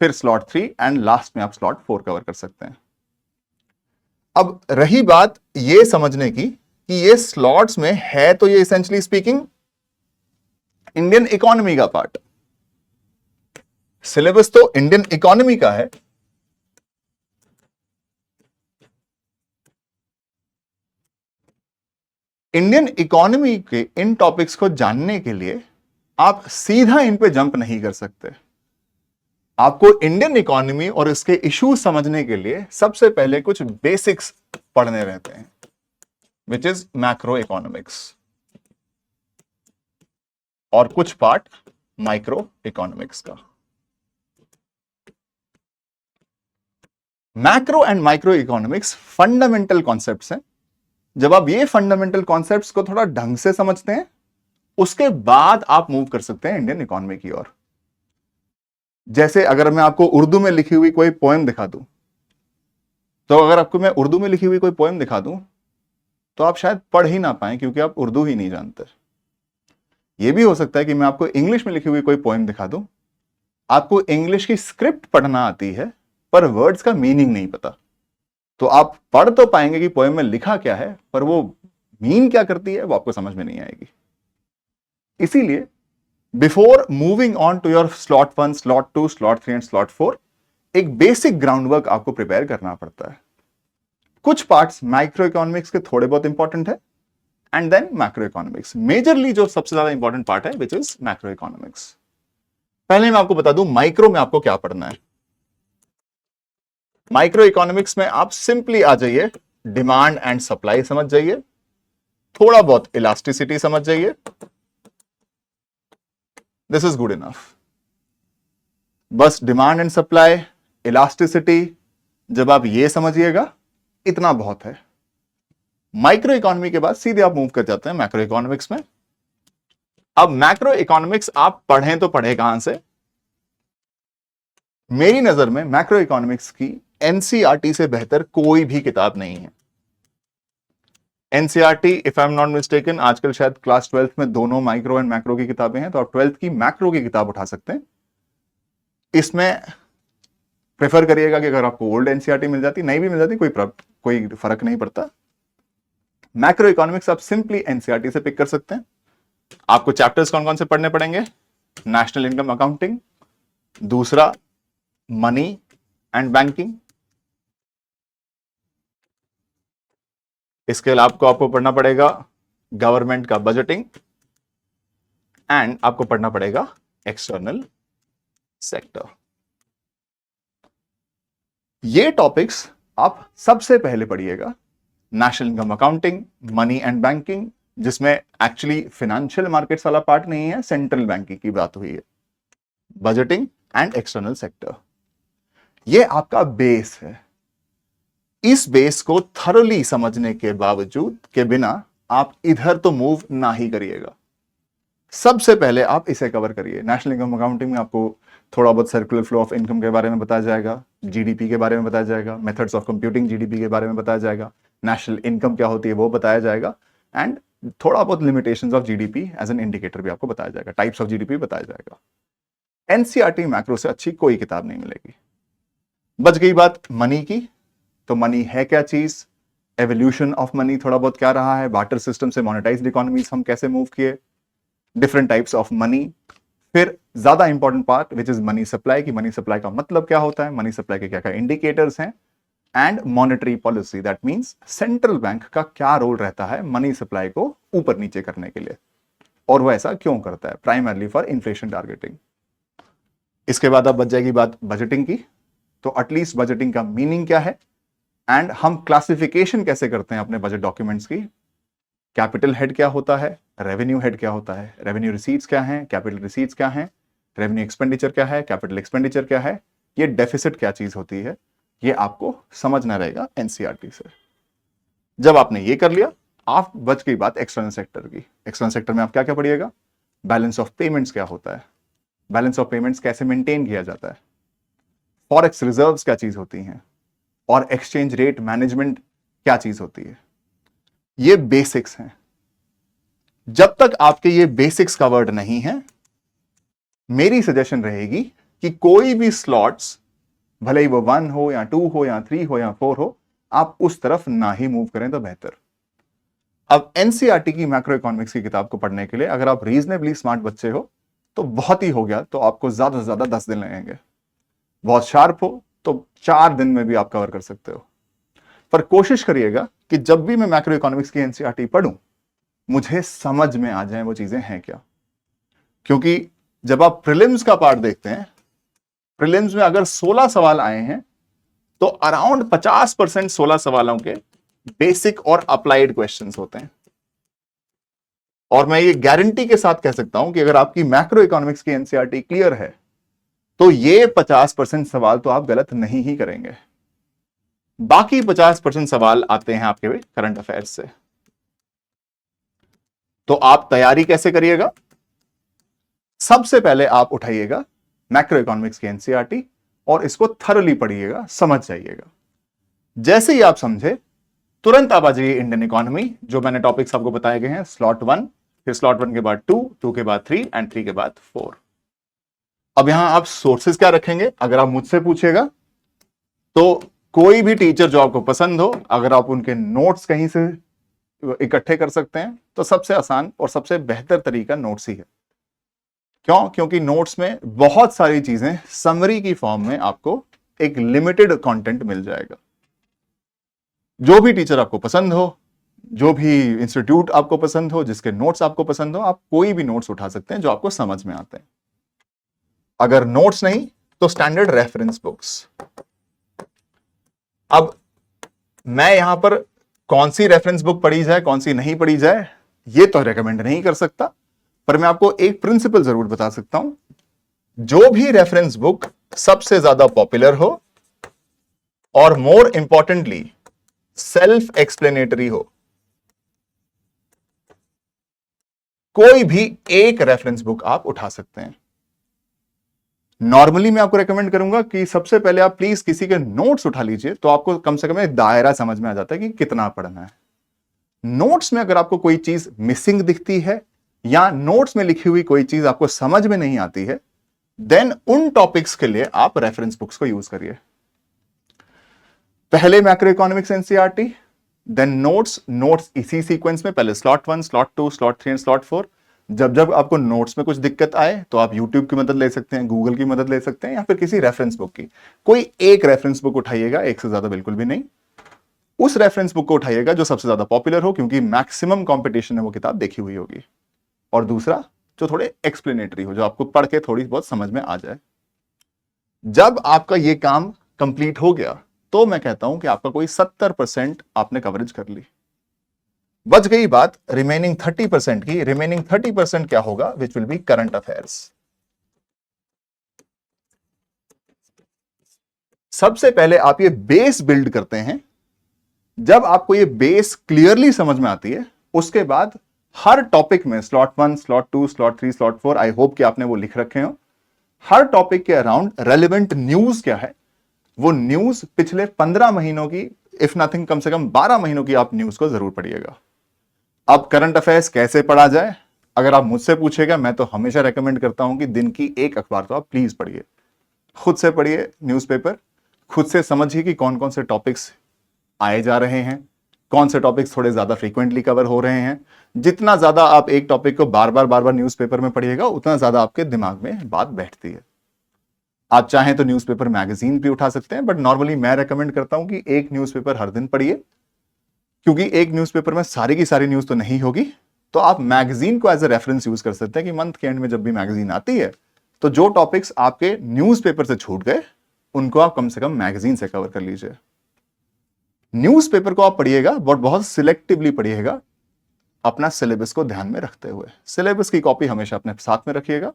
फिर स्लॉट 3 एंड लास्ट में आप स्लॉट 4 कवर कर सकते हैं। अब रही बात ये समझने की कि ये स्लॉट्स में है तो ये इसेंशियली स्पीकिंग इंडियन इकोनॉमी का पार्ट, सिलेबस तो इंडियन इकोनॉमी का है। इंडियन इकोनॉमी के इन टॉपिक्स को जानने के लिए आप सीधा इन पे जंप नहीं कर सकते। आपको इंडियन इकोनॉमी और इसके इश्यूज समझने के लिए सबसे पहले कुछ बेसिक्स पढ़ने रहते हैं विच इज मैक्रो इकोनॉमिक्स और कुछ पार्ट माइक्रो इकोनॉमिक्स का। Macro and micro economics fundamental concepts हैं। जब आप ये फंडामेंटल कॉन्सेप्ट्स को थोड़ा ढंग से समझते हैं उसके बाद आप मूव कर सकते हैं इंडियन इकोनॉमी की ओर। जैसे अगर मैं आपको उर्दू में लिखी हुई कोई पोएम दिखा दूं, तो अगर आपको मैं उर्दू में लिखी हुई कोई पोएम दिखा दूं तो आप शायद पढ़ ही ना पाए क्योंकि आप उर्दू ही नहीं जानते। यह भी हो सकता है कि मैं आपको इंग्लिश में लिखी हुई कोई पोएम दिखा दूं, आपको इंग्लिश की स्क्रिप्ट पढ़ना आती है पर वर्ड्स का मीनिंग नहीं पता। तो आप पढ़ तो पाएंगे कि पोएम में लिखा क्या है, पर वो मीन क्या करती है वो आपको समझ में नहीं आएगी। इसीलिए before moving on to your slot 1, slot 2, slot 3 and slot 4 एक बेसिक ग्राउंडवर्क आपको प्रिपेयर करना पड़ता है। कुछ पार्ट्स माइक्रो इकोनॉमिक्स के थोड़े बहुत इंपॉर्टेंट है and then macroeconomics. Majorly जो सबसे ज्यादा इंपॉर्टेंट पार्ट है विच इज मैक्रो इकोनॉमिक्स। पहले मैं आपको बता दूं माइक्रो में आपको क्या पढ़ना है। माइक्रो इकोनॉमिक्स में आप सिंपली आ जाइए, डिमांड एंड सप्लाई समझ जाइए, थोड़ा बहुत इलास्टिसिटी समझ जाइए, दिस इज गुड इनफ। बस डिमांड एंड सप्लाई, इलास्टिसिटी, जब आप ये समझिएगा इतना बहुत है। माइक्रो इकोनॉमी के बाद सीधे आप मूव कर जाते हैं मैक्रो इकोनॉमिक्स में। अब मैक्रो इकोनॉमिक्स आप पढ़ें तो पढ़े कहां से? मेरी नजर में मैक्रो इकोनॉमिक्स की एनसीईआरटी से बेहतर कोई भी किताब नहीं है। NCERT if I am not mistaken आजकल शायद क्लास 12th में दोनों माइक्रो एंड मैक्रो की किताबें हैं, तो आप 12th की मैक्रो की किताब उठा सकते हैं। इसमें प्रेफर करिएगा कि अगर आपको ओल्ड एनसीईआरटी मिल जाती, नहीं भी मिल जाती, कोई फर्क नहीं पड़ता। मैक्रो इकोनॉमिक्स आप सिंपली एनसीईआरटी से पिक कर सकते हैं। आपको चैप्टर्स कौन कौन से पढ़ने पड़ेंगे? नेशनल इनकम अकाउंटिंग, दूसरा मनी एंड बैंकिंग, इसके अलावा आपको पढ़ना पड़ेगा गवर्नमेंट का बजटिंग, एंड आपको पढ़ना पड़ेगा एक्सटर्नल सेक्टर। ये टॉपिक्स आप सबसे पहले पढ़िएगा। National income accounting, money and banking, जिसमें एक्चुअली फाइनेंशियल मार्केट्स वाला पार्ट नहीं है, सेंट्रल बैंकिंग की बात हुई है, बजटिंग एंड एक्सटर्नल सेक्टर। ये आपका बेस है। इस बेस को थरोली समझने के बावजूद के बिना आप इधर तो मूव ना ही करिएगा। सबसे पहले आप इसे कवर करिए। नेशनल इनकम अकाउंटिंग में आपको थोड़ा बहुत सर्कुलर फ्लो ऑफ इनकम के बारे में बताया जाएगा, जीडीपी के बारे में बताया जाएगा, मेथड्स ऑफ कंप्यूटिंग जीडीपी के बारे में बताया जाएगा, नेशनल इनकम क्या होती है वो बताया जाएगा, एंड थोड़ा बहुत limitations of GDP as an indicator भी आपको बताया जाएगा, टाइप्स ऑफ जीडीपी बताया जाएगा। एनसीईआरटी मैक्रो से अच्छी कोई किताब नहीं मिलेगी। बच गई बात मनी की, तो मनी है क्या चीज, एवोल्यूशन ऑफ मनी थोड़ा बहुत क्या रहा है, बार्टर सिस्टम से मोनेटाइज्ड इकोनॉमीज हम कैसे मूव किए, डिफरेंट टाइप्स ऑफ मनी, फिर ज्यादा important part which is money supply की मनी सप्लाई का मतलब क्या होता है, मनी सप्लाई के क्या क्या इंडिकेटर्स हैं, and monetary policy that means central bank का क्या रोल रहता है मनी सप्लाई को ऊपर नीचे करने के लिए, और वो ऐसा क्यों करता है, प्राइमरली फॉर इन्फ्लेशन टारगेटिंग। इसके बाद अब बच जाएगी बात बजटिंग की, तो एटलीस्ट बजटिंग का मीनिंग क्या है, एंड हम क्लासिफिकेशन कैसे करते हैं अपने बजट डॉक्यूमेंट्स की। कैपिटल हेड क्या होता है, रेवेन्यू हेड क्या होता है, रेवेन्यू रिसीट्स क्या हैं, कैपिटल रिसीट्स क्या हैं, रेवेन्यू एक्सपेंडिचर क्या है, कैपिटल एक्सपेंडिचर क्या है, ये डेफिसिट क्या चीज होती है, ये आपको समझना रहेगा एनसीईआरटी से। जब आपने ये कर लिया, आप बच गई बात एक्सटर्नल सेक्टर की। एक्सटर्नल सेक्टर में आप क्या क्या पढ़िएगा, बैलेंस ऑफ पेमेंट्स क्या होता है, बैलेंस ऑफ पेमेंट्स कैसे मेंटेन किया जाता है, फॉरेक्स रिजर्व्स क्या चीज होती हैं, और एक्सचेंज रेट मैनेजमेंट क्या चीज होती है। ये बेसिक्स हैं। जब तक आपके ये बेसिक्स कवर्ड नहीं है, मेरी सजेशन रहेगी कि कोई भी स्लॉट्स, भले ही वो 1 हो या 2 हो या 3 हो या 4 हो, आप उस तरफ ना ही मूव करें तो बेहतर। अब एनसीईआरटी की मैक्रो इकोनॉमिक्स की किताब को पढ़ने के लिए अगर आप रीजनेबली स्मार्ट बच्चे हो तो बहुत ही हो गया, तो आपको ज्यादा से ज्यादा 10 दिन लगेंगे। बहुत शार्प हो तो 4 दिन में भी आप कवर कर सकते हो। पर कोशिश करिएगा कि जब भी मैं मैक्रो इकोनॉमिक्स की एनसीईआरटी पढ़ूं, मुझे समझ में आ जाए वो चीजें हैं क्या। क्योंकि जब आप प्रीलिम्स का पार्ट देखते हैं, प्रीलिम्स में अगर 16 सवाल आए हैं तो अराउंड 50% 16 सवालों के बेसिक और अप्लाइड क्वेश्चंस होते हैं। और मैं ये गारंटी के साथ कह सकता हूं कि अगर आपकी मैक्रो इकोनॉमिक्स की एनसीईआरटी क्लियर है तो ये 50% सवाल तो आप गलत नहीं ही करेंगे। बाकी 50% सवाल आते हैं आपके करंट अफेयर्स से। तो आप तैयारी कैसे करिएगा? सबसे पहले आप उठाइएगा मैक्रो इकोनॉमिक्स की एनसीईआरटी और इसको थरोली पढ़िएगा, समझ जाइएगा। जैसे ही आप समझे, तुरंत आप आ जाइए इंडियन इकोनॉमी, जो मैंने टॉपिक्स आपको बताए गए हैं, स्लॉट 1, फिर स्लॉट 1 के बाद 2, 2 के बाद 3 एंड 3 के बाद 4। अब यहां आप सोर्सेस क्या रखेंगे? अगर आप मुझसे पूछेगा तो कोई भी टीचर जो आपको पसंद हो, अगर आप उनके नोट्स कहीं से इकट्ठे कर सकते हैं तो सबसे आसान और सबसे बेहतर तरीका नोट्स ही है। क्यों? क्योंकि नोट्स में बहुत सारी चीजें समरी की फॉर्म में आपको एक लिमिटेड कंटेंट मिल जाएगा। जो भी टीचर आपको पसंद हो, जो भी इंस्टीट्यूट आपको पसंद हो, जिसके नोट्स आपको पसंद हो, आप कोई भी नोट्स उठा सकते हैं जो आपको समझ में आते हैं। अगर नोट्स नहीं तो स्टैंडर्ड रेफरेंस बुक्स। अब मैं यहां पर कौन सी रेफरेंस बुक पढ़ी जाए, कौन सी नहीं पढ़ी जाए, ये तो रेकमेंड नहीं कर सकता, पर मैं आपको एक प्रिंसिपल जरूर बता सकता हूं। जो भी रेफरेंस बुक सबसे ज्यादा पॉपुलर हो और मोर इंपॉर्टेंटली सेल्फ एक्सप्लेनेटरी हो, कोई भी एक रेफरेंस बुक आप उठा सकते हैं। नॉर्मली मैं आपको रेकमेंड करूंगा कि सबसे पहले आप प्लीज किसी के नोट्स उठा लीजिए, तो आपको कम से कम एक दायरा समझ में आ जाता है कि कितना पढ़ना है। नोट्स में अगर आपको कोई चीज मिसिंग दिखती है या नोट्स में लिखी हुई कोई चीज आपको समझ में नहीं आती है, देन उन टॉपिक्स के लिए आप रेफरेंस बुक्स को यूज करिए। पहले macroeconomics NCERT, then notes. Notes इसी सीक्वेंस में, पहले slot 1, slot 2, slot 3 and slot 4। जब जब आपको नोट्स में कुछ दिक्कत आए तो आप यूट्यूब की मदद ले सकते हैं, गूगल की मदद ले सकते हैं, या फिर किसी रेफरेंस बुक की। कोई एक रेफरेंस बुक उठाइएगा, एक से ज्यादा बिल्कुल भी नहीं। उस रेफरेंस बुक को उठाइएगा जो सबसे ज्यादा पॉपुलर हो, क्योंकि मैक्सिमम कंपटीशन में वो किताब देखी हुई होगी। और दूसरा जो थोड़े एक्सप्लेनेटरी हो, जो आपको पढ़ के थोड़ी बहुत समझ में आ जाए। जब आपका ये काम कंप्लीट हो गया तो मैं कहता हूं कि आपका कोई 70% आपने कवरेज कर ली। बच गई बात रिमेनिंग 30% की। रिमेनिंग 30% क्या होगा? Which will be current affairs. सबसे पहले आप ये बेस बिल्ड करते हैं। जब आपको ये बेस क्लियरली समझ में आती है, उसके बाद हर टॉपिक में slot 1, slot 2, slot 3, slot 4, I hope कि आपने वो लिख रखे हो। हर टॉपिक के अराउंड रेलिवेंट न्यूज क्या है, वो न्यूज पिछले 15 महीनों की, इफ नथिंग कम से कम 12 महीनों की आप न्यूज को जरूर पढ़िएगा। अब करंट अफेयर्स कैसे पढ़ा जाए, अगर आप मुझसे पूछेगा, मैं तो हमेशा रेकमेंड करता हूं कि दिन की एक अखबार तो आप प्लीज पढ़िए। खुद से पढ़िए न्यूज़पेपर, खुद से समझिए कि कौन कौन से टॉपिक्स आए जा रहे हैं, कौन से टॉपिक्स थोड़े ज्यादा फ्रीक्वेंटली कवर हो रहे हैं। जितना ज्यादा आप एक टॉपिक को बार बार न्यूज़पेपर में पढ़िएगा, उतना ज्यादा आपके दिमाग में बात बैठती है। आप चाहें तो न्यूज़पेपर मैगजीन भी उठा सकते हैं, बट नॉर्मली मैं रेकमेंड करता हूं कि एक न्यूज़पेपर हर दिन पढ़िए, क्योंकि एक न्यूज़पेपर में सारी की सारी न्यूज तो नहीं होगी। तो आप मैगजीन को एज ए रेफरेंस यूज कर सकते हैं कि मंथ के एंड में जब भी मैगजीन आती है, तो जो टॉपिक्स आपके न्यूज़पेपर से छूट गए, उनको आप कम से कम मैगजीन से कवर कर लीजिए। न्यूज़पेपर को आप पढ़िएगा, बट बहुत सिलेक्टिवली पढ़िएगा, अपना सिलेबस को ध्यान में रखते हुए। सिलेबस की कॉपी हमेशा अपने साथ में रखिएगा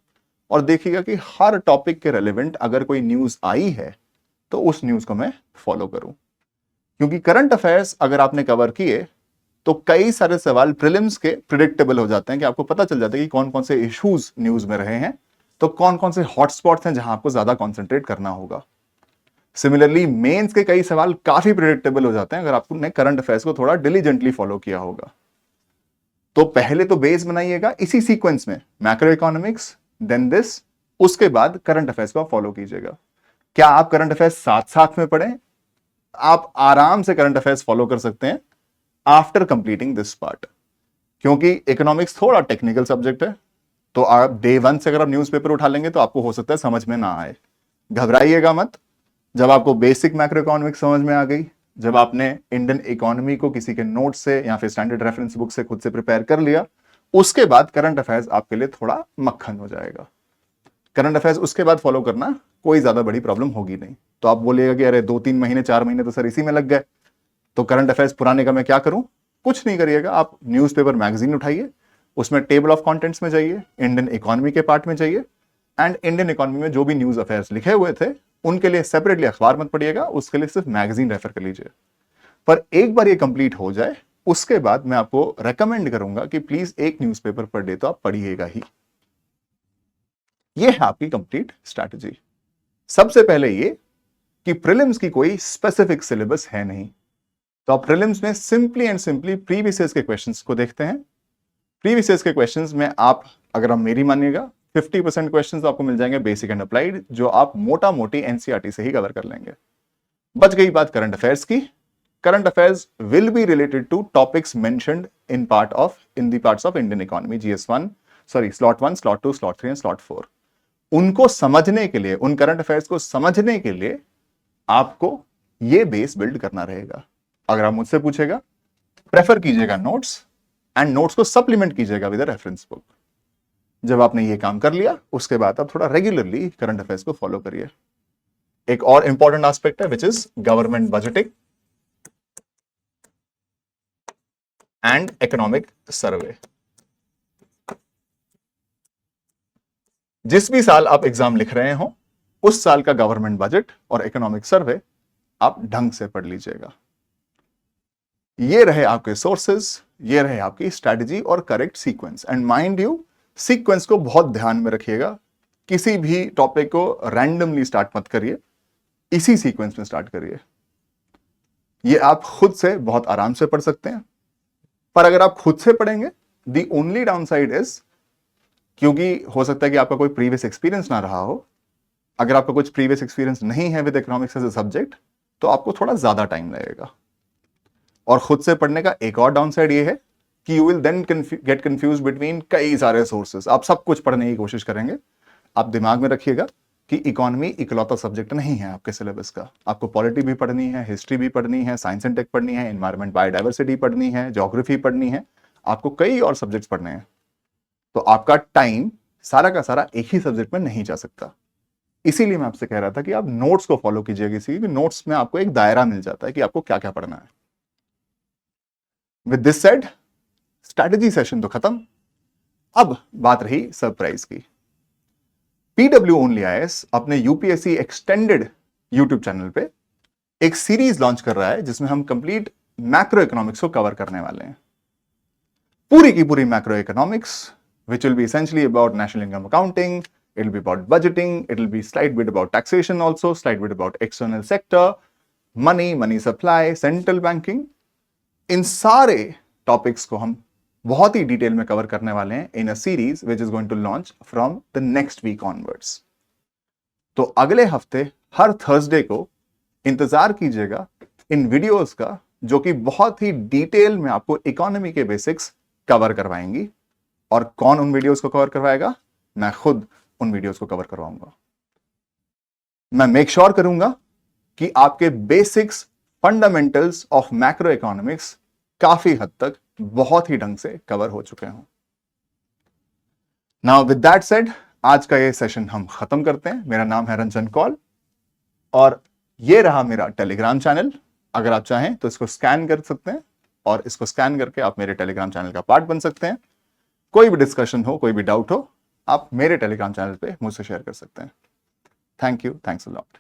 और देखिएगा कि हर टॉपिक के रेलेवेंट अगर कोई न्यूज आई है तो उस न्यूज को मैं फॉलो करूं। क्योंकि करंट अफेयर्स अगर आपने कवर किए तो कई सारे सवाल प्रीलिम्स के प्रिडिक्टेबल हो जाते हैं, कि आपको पता चल जाता है कि कौन कौन से इश्यूज न्यूज में रहे हैं, तो कौन कौन से हॉटस्पॉट्स हैं जहां आपको ज्यादा कॉन्सेंट्रेट करना होगा। सिमिलरली मेंस के कई सवाल काफी प्रिडिक्टेबल हो जाते हैं अगर आपने करंट अफेयर्स को थोड़ा डिलीजेंटली फॉलो किया होगा। तो पहले तो बेस बनाइएगा इसी सीक्वेंस में, मैक्रो इकोनॉमिक्स, देन दिस, उसके बाद करंट अफेयर्स को फॉलो कीजिएगा। क्या आप करंट अफेयर्स साथ साथ में पढ़ें? आप आराम से करंट अफेयर्स फॉलो कर सकते हैं आफ्टर कंप्लीटिंग दिस पार्ट, क्योंकि इकोनॉमिक्स थोड़ा टेक्निकल सब्जेक्ट है। तो आप डे 1 से अगर आप न्यूज़पेपर उठा लेंगे तो आपको हो सकता है समझ में ना आए। घबराइएगा मत। जब आपको बेसिक मैक्रो इकोनॉमिक्स समझ में आ गई, जब आपने इंडियन इकोनॉमी को किसी के नोट से या फिर स्टैंडर्ड रेफरेंस बुक से खुद से प्रिपेयर कर लिया, उसके बाद करंट अफेयर्स आपके लिए थोड़ा मक्खन हो जाएगा। करंट अफेयर्स उसके बाद फॉलो करना कोई ज्यादा बड़ी प्रॉब्लम होगी नहीं। तो आप बोलिएगा कि अरे 2-3 महीने 4 महीने तो सर इसी में लग गए, तो करंट अफेयर्स पुराने का मैं क्या करूं? कुछ नहीं करिएगा, आप न्यूज़पेपर मैगजीन उठाइए, उसमें टेबल ऑफ कंटेंट्स में जाइए, इंडियन इकोनॉमी के पार्ट में जाइए, एंड इंडियन इकोनॉमी में जो भी न्यूज अफेयर्स लिखे हुए थे उनके लिए सेपरेटली अखबार मत पढ़िएगा, उसके लिए सिर्फ मैगजीन रेफर कर लीजिए। पर एक बार ये कंप्लीट हो जाए, उसके बाद मैं आपको रेकमेंड करूंगा कि प्लीज एक न्यूज़पेपर पर डे तो आप पढ़िएगा ही। ये है आपकी कंप्लीट स्ट्रैटेजी। सबसे पहले ये कि प्रीलिम्स की कोई स्पेसिफिक सिलेबस है नहीं, तो आप प्रीलिम्स में simply and simply previous years के क्वेश्चंस को देखते हैं। प्रीवियस ईयर्स के क्वेश्चंस में आप, अगर आप मेरी मानिएगा, 50% क्वेश्चंस आपको मिल जाएंगे बेसिक एंड अप्लाइड, जो आप मोटा मोटी एनसीईआरटी से ही कवर कर लेंगे। बच गई बात करंट अफेयर्स की। Current affairs will be related to topics mentioned in the parts of Indian economy, slot 1, slot 2, slot 3 and slot 4। उनको समझने के लिए, उन करंट अफेयर्स को समझने के लिए आपको यह बेस बिल्ड करना रहेगा। अगर आप मुझसे पूछेगा, प्रेफर कीजिएगा नोट्स, एंड नोट्स को सप्लीमेंट कीजिएगा विद रेफरेंस बुक। जब आपने ये काम कर लिया, उसके बाद आप थोड़ा रेगुलरली करंट अफेयर्स को फॉलो करिए। एक और इंपॉर्टेंट एस्पेक्ट है, which is government budgeting and economic survey. जिस भी साल आप एग्जाम लिख रहे हो, उस साल का गवर्नमेंट बजट और इकोनॉमिक सर्वे आप ढंग से पढ़ लीजिएगा। ये रहे आपके सोर्सेस, ये रहे आपकी स्ट्रैटेजी और correct sequence. And mind you, sequence को बहुत ध्यान में रखिएगा, किसी भी टॉपिक को रैंडमली स्टार्ट मत करिए, इसी सीक्वेंस में स्टार्ट करिए। ये आप खुद से बहुत आराम से पढ़ सकते हैं, पर अगर आप खुद से पढ़ेंगे, the only down side is, क्योंकि हो सकता है कि आपका कोई प्रीवियस एक्सपीरियंस ना रहा हो, अगर आपका कुछ प्रीवियस एक्सपीरियंस नहीं है with economics as a subject, तो आपको थोड़ा ज्यादा टाइम लगेगा। और खुद से पढ़ने का एक और डाउन साइड ये है कि you will then get confuse between कई सारे सोर्सेस। आप सब कुछ पढ़ने की कोशिश करेंगे। आप दिमाग में रखिएगा कि इकोनॉमी इकलौता सब्जेक्ट नहीं है आपके सिलेबस का। आपको पॉलिटी भी पढ़नी है, हिस्ट्री भी पढ़नी है, साइंस एंड टेक पढ़नी है, एनवायरमेंट बायोडाइवर्सिटी पढ़नी है, ज्योग्राफी पढ़नी है, आपको कई और सब्जेक्ट्स पढ़ने हैं। तो आपका टाइम सारा का सारा एक ही सब्जेक्ट में नहीं जा सकता। इसीलिए मैं आपसे कह रहा था कि आप नोट्स को फॉलो कीजिएगा, क्योंकि नोट्स में आपको एक दायरा मिल जाता है कि आपको क्या क्या पढ़ना है। With this said, strategy session तो खत्म, अब बात रही सरप्राइज की। पीडब्ल्यू ओनली आईएएस अपने यूपीएससी एक्सटेंडेड यूट्यूब चैनल पे एक सीरीज लॉन्च कर रहा है जिसमें हम कंप्लीट मैक्रो इकोनॉमिक्स को कवर करने वाले हैं। पूरी की पूरी macro economics, which will be essentially about national income accounting, it will be about budgeting, it will be slight bit about taxation also, slight bit about external sector, money supply, central banking। इन सारे topics को हम बहुत ही detail में cover करने वाले हैं in a series which is going to launch from the next week onwards. तो अगले हफ्ते हर थर्सडे को इंतजार कीजिएगा इन वीडियोस का, जो कि बहुत ही डिटेल में आपको इकोनॉमी के बेसिक्स कवर करवाएंगी। और कौन उन वीडियोस को कवर करवाएगा? मैं खुद उन वीडियोस को कवर करवाऊंगा। मैं मेक श्योर करूंगा कि आपके basics, fundamentals of macro economics काफी हद तक बहुत ही ढंग से कवर हो चुके हों। नाउ विद दैट सेड, आज का ये सेशन हम खत्म करते हैं। मेरा नाम है रंजन कौल और ये रहा मेरा टेलीग्राम चैनल। अगर आप चाहें तो इसको स्कैन कर सकते हैं और इसको स्कैन करके आप मेरे टेलीग्राम चैनल का पार्ट बन सकते हैं। कोई भी डिस्कशन हो, कोई भी डाउट हो, आप मेरे टेलीग्राम चैनल पे मुझसे शेयर कर सकते हैं। Thank you, thanks a lot.